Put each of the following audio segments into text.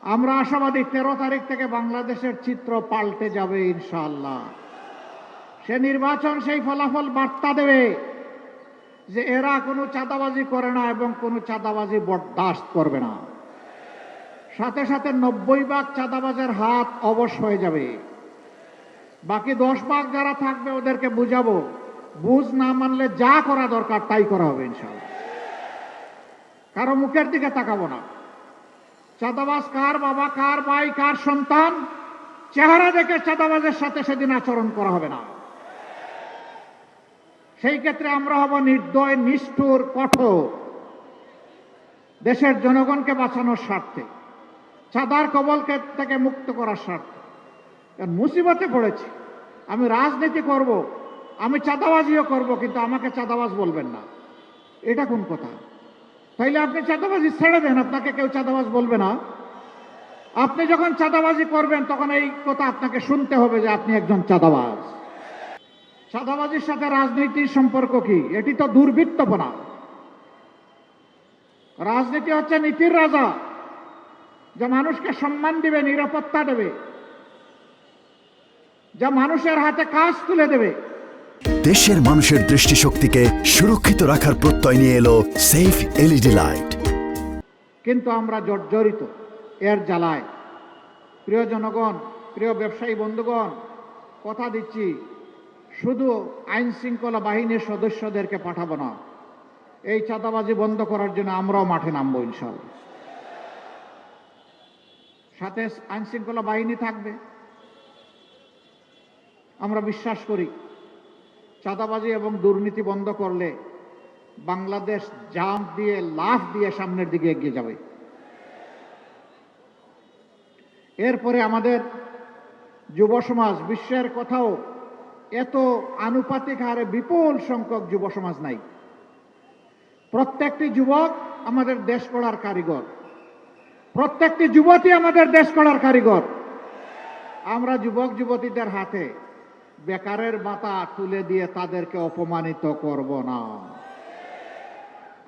আমরা আশাবাদী 13 তারিখ থেকে বাংলাদেশের চিত্র পাল্টে যাবে ইনশাআল্লাহ। সে নির্বাচন সেই ফলাফল বার্তা দেবে যে এরা কোনো চাঁদাবাজি করে না এবং কোনো চাঁদাবাজি বরদাস্ত করবে না। সাথে সাথে 90 ভাগ চাঁদাবাজের হাত অবশ হয়ে যাবে। বাকি 10 ভাগ যারা থাকবে ওদেরকে বুঝাবো, বুঝ না মানলে যা করা দরকার তাই করা হবে ইনশাআল্লাহ। কারো মুখের দিকে তাকাবো না। চাঁদাবাজ কার বাবা, কার ভাই, কার সন্তান, চেহারা দেখে চাঁদাবাজের সাথে সেদিন আচরণ করা হবে না। সেই ক্ষেত্রে আমরা হব নির্দয়, নিষ্ঠুর, কঠোর, দেশের জনগণকে বাঁচানোর স্বার্থে, চাঁদার কবল থেকে মুক্ত করার স্বার্থে। মুসিবতে পড়েছি, আমি রাজনীতি করব, আমি চাঁদাবাজিও করব, কিন্তু আমাকে চাঁদাবাজ বলবেন না, এটা কোন কথা? তাইলে আপনি চাঁদাবাজি ছেড়ে দেন, আপনাকে কেউ চাঁদাবাজ বলবে না। আপনি যখন চাঁদাবাজি করবেন তখন এই কথা আপনাকে শুনতে হবে যে আপনি একজন চাঁদাবাজ। চাঁদাবাজির সাথে রাজনীতির সম্পর্ক কি? এটি তো দুর্বৃত্তপনা। রাজনীতি হচ্ছে নীতির রাজা, যা মানুষকে সম্মান দিবে, নিরাপত্তা দেবে, যা মানুষের হাতে কাজ তুলে দেবে। দেশের মানুষের দৃষ্টিশক্তিকে সুরক্ষিত রাখার প্রত্যয় নিয়ে এলো সেফ এলইডি লাইট। কিন্তু আমরা জর্জরিত এর জ্বালায়। প্রিয় জনগণ, প্রিয় ব্যবসায়ী বন্ধুগণ, কথা দিচ্ছি শুধু আইন শৃঙ্খলা বাহিনীর সদস্যদেরকে পাঠাবো না, এই চাঁদাবাজি বন্ধ করার জন্য আমরাও মাঠে নামবো ইনশাআল্লাহ। সাথে আইন শৃঙ্খলা বাহিনী থাকবে। আমরা বিশ্বাস করি চাঁদাবাজি এবং দুর্নীতি বন্ধ করলে বাংলাদেশ জাম্প দিয়ে, লাফ দিয়ে সামনের দিকে এগিয়ে যাবে। এরপরে আমাদের যুব সমাজ, বিশ্বের কোথাও এত আনুপাতিক হারে বিপুল সংখ্যক যুব সমাজ নাই। প্রত্যেকটি যুবক আমাদের দেশ গড়ার কারিগর, প্রত্যেকটি যুবতী আমাদের দেশ গড়ার কারিগর। আমরা যুবক যুবতীদের হাতে বেকারের ভাতা তুলে দিয়ে তাদেরকে অপমানিত করব না।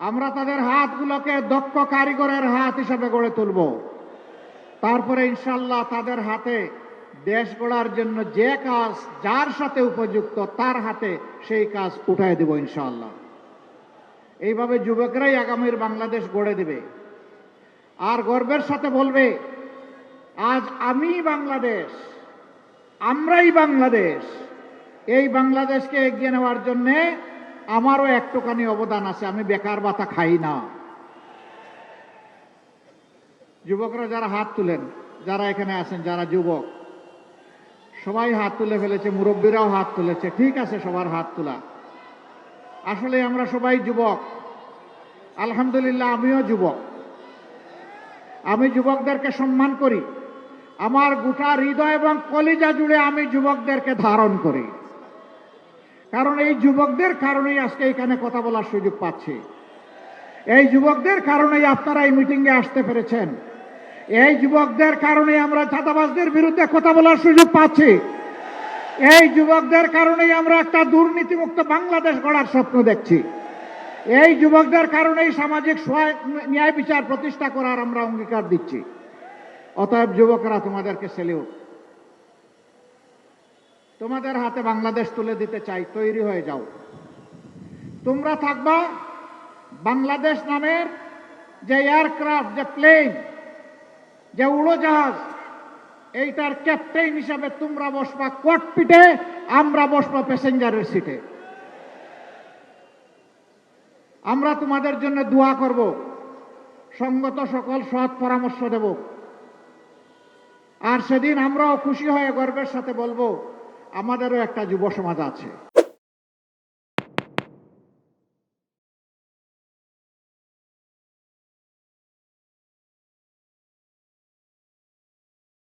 আমরা তাদের হাতগুলোকে দক্ষ কারিগরের হাত হিসাবে গড়ে তুলব। তারপরে ইনশাল্লাহ তাদের হাতে দেশ গড়ার জন্য যে কাজ যার সাথে উপযুক্ত তার হাতে সেই কাজ উঠায় দেব ইনশাআল্লাহ। এইভাবে যুবকরাই আগামীর বাংলাদেশ গড়ে দেবে। আর গর্বের সাথে বলবে, আজ আমি বাংলাদেশ, আমরাই বাংলাদেশ। এই বাংলাদেশকে এগিয়ে নেওয়ার জন্য আমারও একটুখানি অবদান আছে। আমি বেকার ভাতা খাই না। যুবকরা যারা হাত তুলেন, যারা এখানে আছেন, যারা যুবক, সবাই হাত তুলে ফেলেছে, মুরব্বীরাও হাত তুলেছে। ঠিক আছে, সবার হাত তোলা। আসলে আমরা সবাই যুবক। আলহামদুলিল্লাহ, আমিও যুবক। আমি যুবকদেরকে সম্মান করি। আমার গোটা হৃদয় এবং কলিজা জুড়ে আমি যুবকদেরকে ধারণ করি। কারণ এই যুবকদের কারণেই আজকে এখানে কথা বলার সুযোগ পাচ্ছি। এই যুবকদের কারণেই আপনারা এই মিটিংয়ে আসতে পেরেছেন। এই যুবকদের কারণেই আমরা চাঁদাবাজদের বিরুদ্ধে কথা বলার সুযোগ পাচ্ছি। এই যুবকদের কারণেই আমরা একটা দুর্নীতিমুক্ত বাংলাদেশ গড়ার স্বপ্ন দেখছি। এই যুবকদের কারণেই সামাজিক ন্যায় বিচার প্রতিষ্ঠা করার আমরা অঙ্গীকার দিচ্ছি। অতএব যুবকরা, তোমাদেরকে সেলিউট। তোমাদের হাতে বাংলাদেশ তুলে দিতে চাই, তৈরি হয়ে যাও। তোমরা থাকবা বাংলাদেশ নামের যে এয়ারক্রাফট, যে প্লেন, যে উড়োজাহাজ, এইটার ক্যাপ্টেন হিসাবে তোমরা বসবা ককপিটে, আমরা বসবা প্যাসেঞ্জারের সিটে। আমরা তোমাদের জন্য দোয়া করব, সঙ্গত সকল সৎ পরামর্শ দেব। আর সেদিন আমরাও খুশি হয়ে গর্বের সাথে বলবো, আমাদেরও একটা যুব সমাজ আছে।